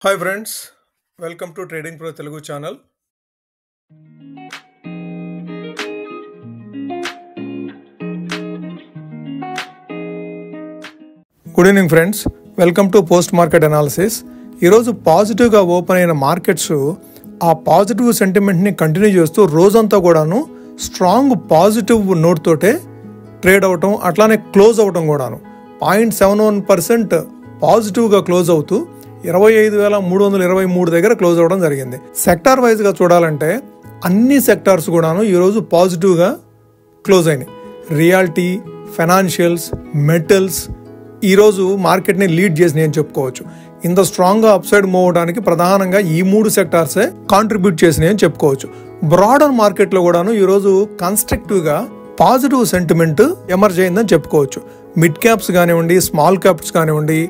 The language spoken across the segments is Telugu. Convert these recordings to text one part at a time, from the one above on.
Hi friends, welcome to trading pro Telugu channel. Good evening friends, welcome to post market analysis. ఈరోజు పాజిటివ్గా ఓపెన్ అయిన మార్కెట్స్ ఆ పాజిటివ్ సెంటిమెంట్ని కంటిన్యూ చేస్తూ రోజంతా కూడాను స్ట్రాంగ్ పాజిటివ్ నోట్ తోటే ట్రేడ్ అవటం, అట్లానే క్లోజ్ అవటం కూడాను 0.71% పాజిటివ్గా క్లోజ్ అవుతూ 25,323 దగ్గర క్లోజ్ అవ్వడం జరిగింది. సెక్టార్ వైజ్గా చూడాలంటే అన్ని సెక్టార్స్ కూడాను ఈరోజు పాజిటివ్గా క్లోజ్ అయినాయి. రియాలిటీ, ఫైనాన్షియల్స్, మెటల్స్ ఈరోజు మార్కెట్ని లీడ్ చేసినాయి అని చెప్పుకోవచ్చు. ఇంత స్ట్రాంగ్గా అప్ సైడ్ మూవ్ అవడానికి ప్రధానంగా ఈ 3 సెక్టార్సే కాంట్రిబ్యూట్ చేసినాయి అని చెప్పుకోవచ్చు. బ్రాడర్ మార్కెట్లో కూడాను ఈరోజు కన్స్ట్రక్టివ్గా పాజిటివ్ సెంటిమెంట్ ఎమర్జ్ అయిందని చెప్పుకోవచ్చు. మిడ్ క్యాప్స్ కానివ్వండి, స్మాల్ క్యాప్స్ కానివ్వండి,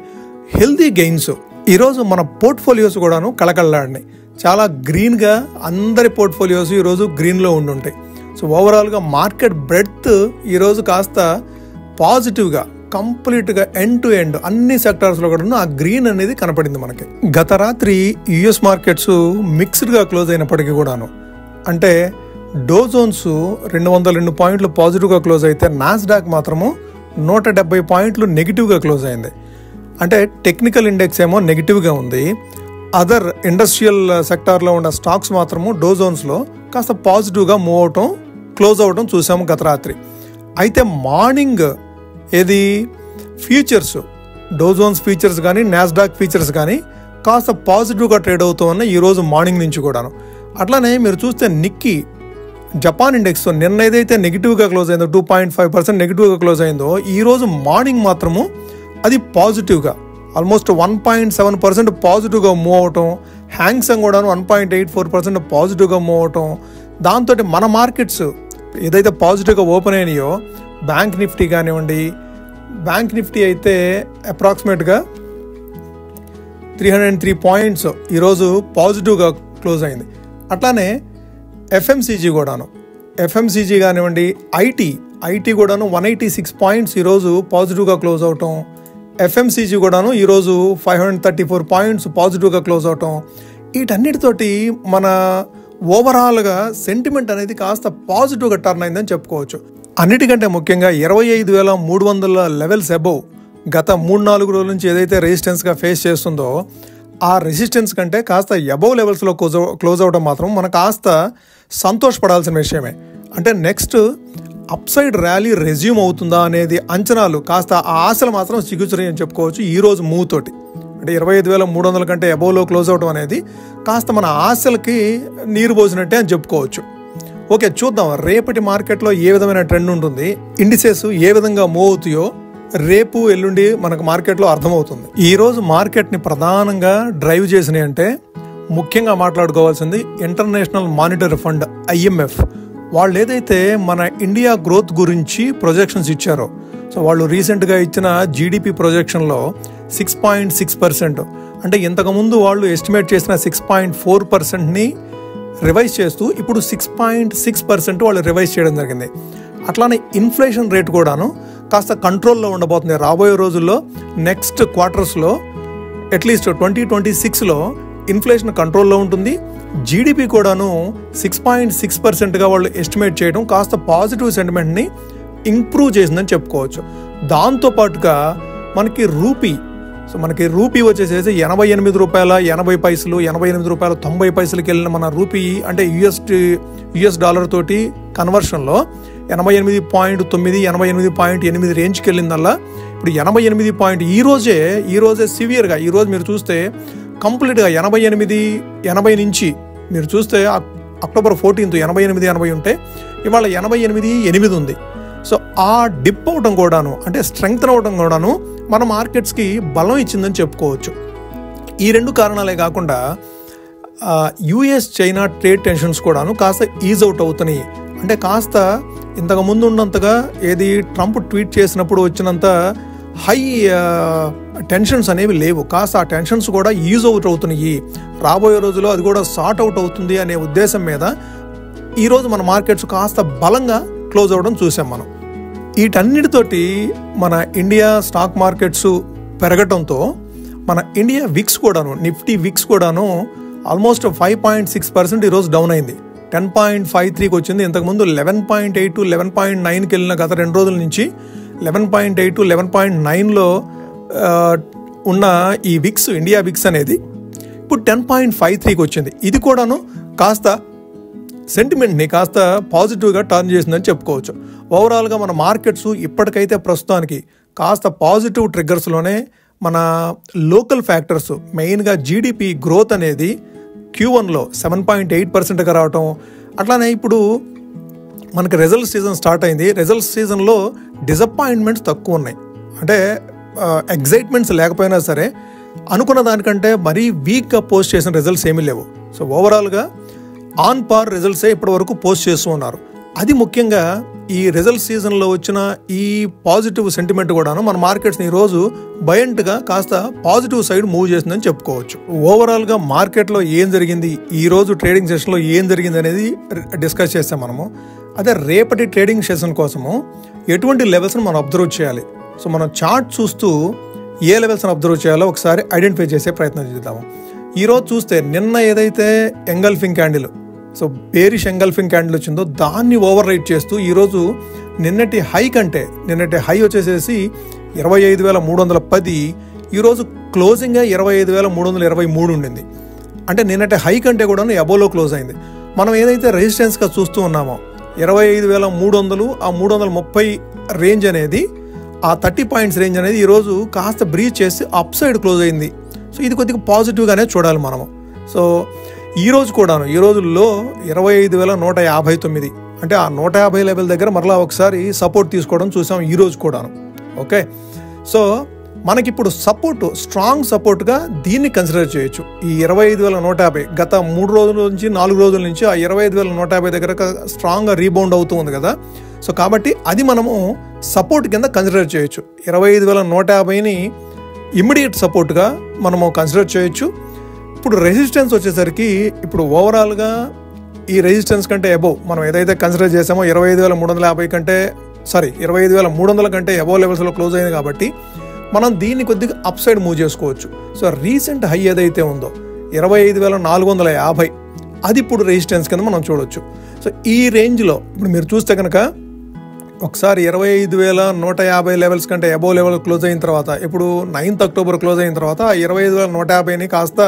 హెల్దీ గెయిన్స్. ఈరోజు మన పోర్ట్ఫోలియోస్ కూడాను కళకళలాడినాయి. చాలా గ్రీన్గా అందరి పోర్ట్ఫోలియోస్ ఈరోజు గ్రీన్లో ఉండుంటాయి. సో ఓవరాల్గా మార్కెట్ బ్రెడ్త్ ఈరోజు కాస్త పాజిటివ్గా కంప్లీట్గా ఎండ్ టు ఎండ్ అన్ని సెక్టార్స్లో కూడా ఆ గ్రీన్ అనేది కనపడింది మనకి. గత రాత్రి యుఎస్ మార్కెట్స్ మిక్స్డ్గా క్లోజ్ అయినప్పటికీ కూడాను, అంటే డో జోన్స్ 202 పాయింట్లు పాజిటివ్గా క్లోజ్ అయితే నాస్డాక్ మాత్రము 170 పాయింట్లు నెగిటివ్గా క్లోజ్ అయింది. అంటే టెక్నికల్ ఇండెక్స్ ఏమో నెగిటివ్గా ఉంది. అదర్ ఇండస్ట్రియల్ సెక్టార్లో ఉన్న స్టాక్స్ మాత్రము డో జోన్స్లో కాస్త పాజిటివ్గా మూవ్ అవటం, క్లోజ్ అవటం చూసాము గత రాత్రి. అయితే మార్నింగ్ ఏది ఫ్యూచర్స్, డో జోన్స్ ఫ్యూచర్స్ కానీ నాస్డాక్ ఫ్యూచర్స్ కానీ కాస్త పాజిటివ్గా ట్రేడ్ అవుతామన్న ఈరోజు మార్నింగ్ నుంచి కూడాను. అట్లానే మీరు చూస్తే నిక్కీ జపాన్ ఇండెక్స్ నిన్న ఏదైతే నెగిటివ్గా క్లోజ్ అయిందో 2.5% నెగిటివ్గా క్లోజ్ అయిందో ఈరోజు మార్నింగ్ మాత్రము అది పాజిటివ్గా ఆల్మోస్ట్ 1.7% పాజిటివ్గా మూవ్ అవటం, హ్యాంగ్సంగ్ కూడా 1.84% పాజిటివ్గా మూవ్ అవటం. దాంతో మన మార్కెట్స్ ఏదైతే పాజిటివ్గా ఓపెన్ అయినాయో బ్యాంక్ నిఫ్టీ కానివ్వండి, బ్యాంక్ నిఫ్టీ అయితే అప్రాక్సిమేట్గా 303 పాయింట్స్ ఈరోజు పాజిటివ్గా క్లోజ్ అయింది. అట్లానే ఎఫ్ఎంసీజీ కూడాను, ఎఫ్ఎంసీజీ కానివ్వండి, ఐటీ కూడాను 186 పాయింట్స్ ఈరోజు పాజిటివ్గా క్లోజ్ అవటం. ఎఫ్ఎంసీజీ కూడాను ఈరోజు 534 పాయింట్స్ పాజిటివ్గా క్లోజ్ అవటం. వీటన్నిటితోటి మన ఓవరాల్గా సెంటిమెంట్ అనేది కాస్త పాజిటివ్గా టర్న్ అయిందని చెప్పుకోవచ్చు. అన్నిటికంటే ముఖ్యంగా 25,300 లెవెల్స్ అబౌవ్ గత 3-4 రోజుల నుంచి ఏదైతే రెసిస్టెన్స్గా ఫేస్ చేస్తుందో ఆ రెసిస్టెన్స్ కంటే కాస్త అబౌవ్ లెవెల్స్లో క్లోజ్ అవడం మాత్రం మనకు కాస్త సంతోషపడాల్సిన విషయమే. అంటే next up side rally resume అవుతుందా అనేది అంచనాలు కాస్త ఆ ఆశలు మాత్రం చిగుచురాయి అని చెప్పుకోవచ్చు. ఈరోజు మూవ్ తోటి అంటే 25,300 కంటే అబౌవ్లో క్లోజ్ అవడం అనేది కాస్త మన ఆశలకి నీరు పోసినట్టే అని చెప్పుకోవచ్చు. ఓకే, చూద్దాం రేపటి మార్కెట్లో ఏ విధమైన ట్రెండ్ ఉంటుంది, ఇండిసెస్ ఏ విధంగా మూవ్ అవుతాయో రేపు ఎల్లుండి మనకు మార్కెట్లో అర్థమవుతుంది. ఈరోజు మార్కెట్ని ప్రధానంగా డ్రైవ్ చేసినాయి అంటే ముఖ్యంగా మాట్లాడుకోవాల్సింది ఇంటర్నేషనల్ మానిటరీ ఫండ్ IMF. వాళ్ళు ఏదైతే మన ఇండియా గ్రోత్ గురించి ప్రొజెక్షన్స్ ఇచ్చారో, సో వాళ్ళు రీసెంట్గా ఇచ్చిన GDP ప్రొజెక్షన్లో 6.6%, అంటే ఇంతకుముందు వాళ్ళు ఎస్టిమేట్ చేసిన 6.4%ని రివైజ్ చేస్తూ ఇప్పుడు 6.6% వాళ్ళు రివైజ్ చేయడం జరిగింది. అట్లానే ఇన్ఫ్లేషన్ రేట్ కూడాను కాస్త కంట్రోల్లో ఉండబోతుంది రాబోయే రోజుల్లో. నెక్స్ట్ క్వార్టర్స్లో అట్లీస్ట్ 2026లో ఇన్ఫ్లేషన్ కంట్రోల్లో ఉంటుంది. GDP కూడాను 6.6%గా వాళ్ళు ఎస్టిమేట్ చేయడం కాస్త పాజిటివ్ సెంటిమెంట్ని ఇంప్రూవ్ చేసిందని చెప్పుకోవచ్చు. దాంతోపాటుగా మనకి రూపీ, సో మనకి రూపీ వచ్చేసేసి 88 రూపాయల 80 పైసలు, 88 రూపాయల 90 పైసలకి వెళ్ళిన మన రూపీ అంటే యుఎస్ డాలర్ తోటి కన్వర్షన్లో 88.9, 88.8 రేంజ్కి వెళ్ళిందల్లా ఇప్పుడు 88 ఈరోజే సివియర్గా ఈరోజు మీరు చూస్తే కంప్లీట్గా 80 నుంచి మీరు చూస్తే అక్టోబర్ 14 88 ఉంటే ఇవాళ 88.8 ఉంది. సో ఆ డిప్ అవడం కూడాను అంటే స్ట్రెంగ్త్ అవడం కూడాను మన మార్కెట్స్కి బలం ఇచ్చిందని చెప్పుకోవచ్చు. ఈ 2 కారణాలే కాకుండా US చైనా ట్రేడ్ టెన్షన్స్ కూడాను కాస్త ఈజ్ అవుట్ అవుతున్నాయి. అంటే కాస్త ఇంతకు ముందు ఉన్నంతగా ఏది ట్రంప్ ట్వీట్ చేసినప్పుడు వచ్చినంత హై టెన్షన్స్ అనేవి లేవు. కాస్త ఆ టెన్షన్స్ కూడా ఈజ్ అవుట్ అవుతున్నాయి. రాబోయే రోజుల్లో అది కూడా సార్ట్ అవుట్ అవుతుంది అనే ఉద్దేశం మీద ఈరోజు మన మార్కెట్స్ కాస్త బలంగా క్లోజ్ అవ్వడం చూసాం మనం. వీటన్నిటితోటి మన ఇండియా స్టాక్ మార్కెట్స్ పెరగటంతో మన ఇండియా విక్స్ కూడాను, నిఫ్టీ విక్స్ కూడాను ఆల్మోస్ట్ 5.6% ఈరోజు డౌన్ అయింది. 10.53కి వచ్చింది. ఇంతకుముందు 11.8 to 11.9కి వెళ్ళిన గత 2 రోజుల నుంచి 11.8 to 11.9లో ఉన్న ఈ విక్స్, ఇండియా విక్స్ అనేది ఇప్పుడు 10.53కి వచ్చింది. ఇది కూడాను కాస్త సెంటిమెంట్ని కాస్త పాజిటివ్గా టర్న్ చేసిందని చెప్పుకోవచ్చు. ఓవరాల్గా మన మార్కెట్స్ ఇప్పటికైతే ప్రస్తుతానికి కాస్త పాజిటివ్ ట్రిగ్గర్స్లోనే మన లోకల్ ఫ్యాక్టర్స్, మెయిన్గా జీడిపి గ్రోత్ అనేది Q1లో 7.8%గా రావటం, అట్లానే ఇప్పుడు మనకి రిజల్ట్ సీజన్ స్టార్ట్ అయింది. రిజల్ట్ సీజన్లో డిసప్పాయింట్మెంట్స్ తక్కువ ఉన్నాయి. అంటే ఎగ్జైట్మెంట్స్ లేకపోయినా సరే అనుకున్న దానికంటే మరీ వీక్గా పోస్ట్ చేసిన రిజల్ట్స్ ఏమీ లేవు. సో ఓవరాల్గా ఆన్ పార్ రిజల్ట్సే ఇప్పటి వరకు పోస్ట్ చేస్తూ ఉన్నారు. అది ముఖ్యంగా ఈ రిజల్ట్ సీజన్లో వచ్చిన ఈ పాజిటివ్ సెంటిమెంట్ కూడాను మన మార్కెట్స్ని ఈరోజు బయంట్గా కాస్త పాజిటివ్ సైడ్ మూవ్ చేసిందని చెప్పుకోవచ్చు. ఓవరాల్గా మార్కెట్లో ఏం జరిగింది, ఈరోజు ట్రేడింగ్ సెషన్లో ఏం జరిగింది అనేది డిస్కస్ చేస్తాం మనము. అదే రేపటి ట్రేడింగ్ సెషన్ కోసము ఎటువంటి లెవెల్స్ని మనం అబ్జర్వ్ చేయాలి. సో మనం చార్ట్ చూస్తూ ఏ లెవెల్స్ని అబ్జర్వ్ చేయాలో ఒకసారి ఐడెంటిఫై చేసే ప్రయత్నం చేద్దాము. ఈరోజు చూస్తే నిన్న ఏదైతే engulfing candle, so bearish engulfing candle వచ్చిందో దాన్ని ఓవర్ రైట్ చేస్తూ ఈరోజు నిన్నటి హై వచ్చేసేసి 25,310, ఈరోజు క్లోజింగ్గా 25,323 ఉండింది. అంటే నిన్నటి హై కంటే కూడా అబోలో క్లోజ్ అయింది. మనం ఏదైతే రెసిస్టెన్స్గా చూస్తూ ఉన్నామో 25,300, ఆ 330 రేంజ్ అనేది, ఆ 30 పాయింట్స్ రేంజ్ అనేది ఈరోజు కాస్త బ్రీచ్ చేసి అప్ సైడ్ క్లోజ్ అయింది. సో ఇది కొద్దిగా పాజిటివ్గానే చూడాలి మనము. సో ఈరోజు లో 25,159, అంటే ఆ 150 లెవెల్ దగ్గర మరలా ఒకసారి సపోర్ట్ తీసుకోవడం చూసాం ఈరోజు కూడాను. ఓకే, సో మనకిప్పుడు స్ట్రాంగ్ సపోర్ట్గా దీన్ని కన్సిడర్ చేయొచ్చు. ఈ 25,150 గత 3 రోజుల నుంచి 4 రోజుల నుంచి ఆ 25,150 దగ్గర స్ట్రాంగ్గా రీబౌండ్ అవుతూ ఉంది కదా. సో కాబట్టి అది మనము సపోర్ట్ కింద కన్సిడర్ చేయొచ్చు. 25,150ని ఇమ్మీడియట్ సపోర్ట్గా మనము కన్సిడర్ చేయొచ్చు. ఇప్పుడు రెసిస్టెన్స్ వచ్చేసరికి ఇప్పుడు ఓవరాల్గా ఈ రెసిస్టెన్స్ కంటే అబోవ్ మనం ఏదైతే కన్సిడర్ చేసామో 25,300 కంటే అబోవ్ లెవెల్స్లో క్లోజ్ అయింది కాబట్టి మనం దీన్ని కొద్దిగా అప్ సైడ్ మూవ్ చేసుకోవచ్చు. సో రీసెంట్ హై ఏదైతే ఉందో 25,450, అది ఇప్పుడు రెసిస్టెన్స్ కింద మనం చూడొచ్చు. సో ఈ రేంజ్లో ఇప్పుడు మీరు చూస్తే కనుక ఒకసారి 25,150 లెవెల్స్ కంటే అబోవ్ లెవెల్ క్లోజ్ అయిన తర్వాత, ఇప్పుడు 9th అక్టోబర్ క్లోజ్ అయిన తర్వాత 25,150ని కాస్త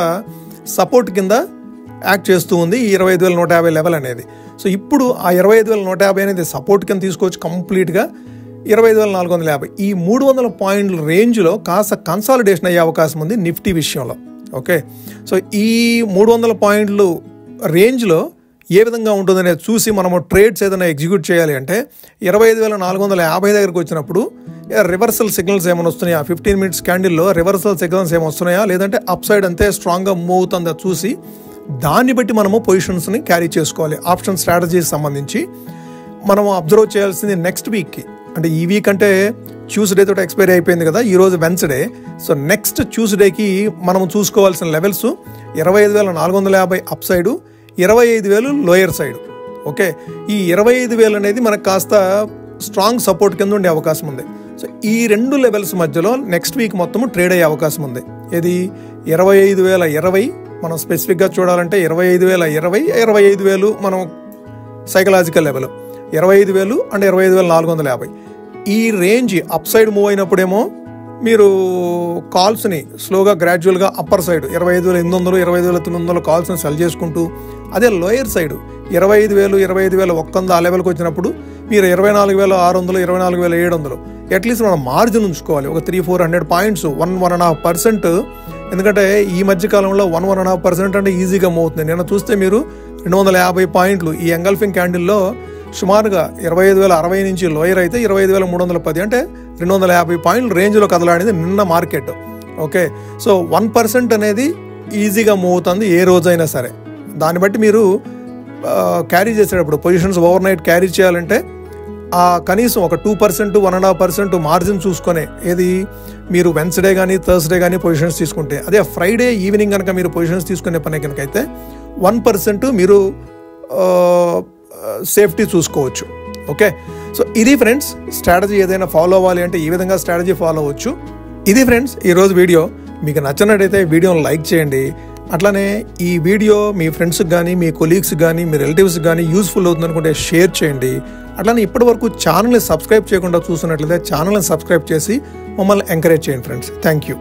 సపోర్ట్ కింద యాక్ట్ చేస్తూ ఉంది ఈ 25,150 లెవెల్ అనేది. సో ఇప్పుడు ఆ 25,150 అనేది సపోర్ట్ కింద తీసుకోవచ్చు కంప్లీట్గా. 25,450 ఈ 300 పాయింట్ల రేంజ్లో కాస్త కన్సాలిడేషన్ అయ్యే అవకాశం ఉంది నిఫ్టీ విషయంలో. ఓకే, సో ఈ 300 పాయింట్లు రేంజ్లో ఏ విధంగా ఉంటుందనేది చూసి మనము ట్రేడ్స్ ఏదైనా ఎగ్జిక్యూట్ చేయాలి అంటే 25,450 దగ్గరకు వచ్చినప్పుడు రివర్సల్ సిగ్నల్స్ ఏమైనా వస్తున్నాయా, 15 minutes క్యాండిల్లో రివర్సల్ సిగ్నల్స్ ఏమైనా వస్తున్నాయా, లేదంటే అప్ సైడ్ అంతే స్ట్రాంగ్గా మూవ్ అవుతుందా చూసి దాన్ని బట్టి మనము పొజిషన్స్ని క్యారీ చేసుకోవాలి. ఆప్షన్ స్ట్రాటజీకి సంబంధించి మనము అబ్జర్వ్ చేయాల్సింది నెక్స్ట్ వీక్కి, అంటే ఈ వీక్ అంటే ట్యూస్డే తోటి ఎక్స్పైరీ అయిపోయింది కదా, ఈరోజు వెన్స్డే. సో నెక్స్ట్ ట్యూస్డేకి మనము చూసుకోవాల్సిన levels 25,450 up side, 25,000 lower side. Okay, ఈ 25,000 అనేది మనకు కాస్త స్ట్రాంగ్ సపోర్ట్ కింద ఉండే అవకాశం ఉంది. సో ఈ 2 లెవెల్స్ మధ్యలో నెక్స్ట్ వీక్ మొత్తము ట్రేడ్ అయ్యే అవకాశం ఉంది. ఇది 25,020 మనం స్పెసిఫిక్గా చూడాలంటే 25,020, 25,000 మనం సైకలాజికల్ లెవెల్ 25,000 అండ్ 25,450 ఈ రేంజ్ అప్ సైడ్ మూవ్ అయినప్పుడేమో మీరు కాల్స్ని స్లోగా గ్రాడ్యువల్గా అప్పర్ సైడ్ 25,800, 25,900 కాల్స్ని సెల్ చేసుకుంటూ, అదే లోయర్ సైడ్ 25,000, 25,100 ఆ లెవెల్కి వచ్చినప్పుడు మీరు 24,600, 24,700 అట్లీస్ట్ మనం మార్జిన్ ఉంచుకోవాలి. ఒక 300-400 పాయింట్స్, 1-1.5%. ఎందుకంటే ఈ మధ్య కాలంలో 1-1.5% అంటే ఈజీగా మూవ్ అవుతుంది. నిన్న చూస్తే మీరు 250 పాయింట్లు ఈ ఎంగల్ఫింగ్ క్యాండిల్లో సుమారుగా 25,060 నుంచి లోయర్ అయితే 25,310, అంటే 250 పాయింట్ల రేంజ్లో కదలాడింది నిన్న మార్కెట్. ఓకే, సో 1% అనేది ఈజీగా మూవ్ అవుతుంది ఏ రోజైనా సరే. దాన్ని బట్టి మీరు క్యారీ చేసేటప్పుడు పొజిషన్స్ ఓవర్ నైట్ క్యారీ చేయాలంటే కనీసం ఒక 2%, 1.5% మార్జిన్ చూసుకొని, ఏది మీరు వెన్స్డే కానీ థర్స్డే కానీ పొజిషన్స్ తీసుకుంటే, అదే ఫ్రైడే ఈవినింగ్ కనుక మీరు పొజిషన్స్ తీసుకునే పని కనుకైతే 1% మీరు సేఫ్టీ చూసుకోవచ్చు. ఓకే, సో ఇది ఫ్రెండ్స్ స్ట్రాటజీ. ఏదైనా ఫాలో అవ్వాలి అంటే ఈ విధంగా స్ట్రాటజీ ఫాలో అవ్వచ్చు. ఇది ఫ్రెండ్స్ ఈరోజు వీడియో. మీకు నచ్చినట్టయితే వీడియోని లైక్ చేయండి. అట్లానే ఈ వీడియో మీ ఫ్రెండ్స్కి కానీ, మీ కొలీగ్స్కి కానీ, మీ రిలేటివ్స్కి కానీ యూస్ఫుల్ అవుతుంది అనుకుంటే షేర్ చేయండి. అట్లానే ఇప్పటివరకు ఛానల్ని సబ్స్క్రైబ్ చేయకుండా చూస్తున్నట్లయితే ఛానల్ని సబ్స్క్రైబ్ చేసి మమ్మల్ని ఎంకరేజ్ చేయండి ఫ్రెండ్స్. Thank you.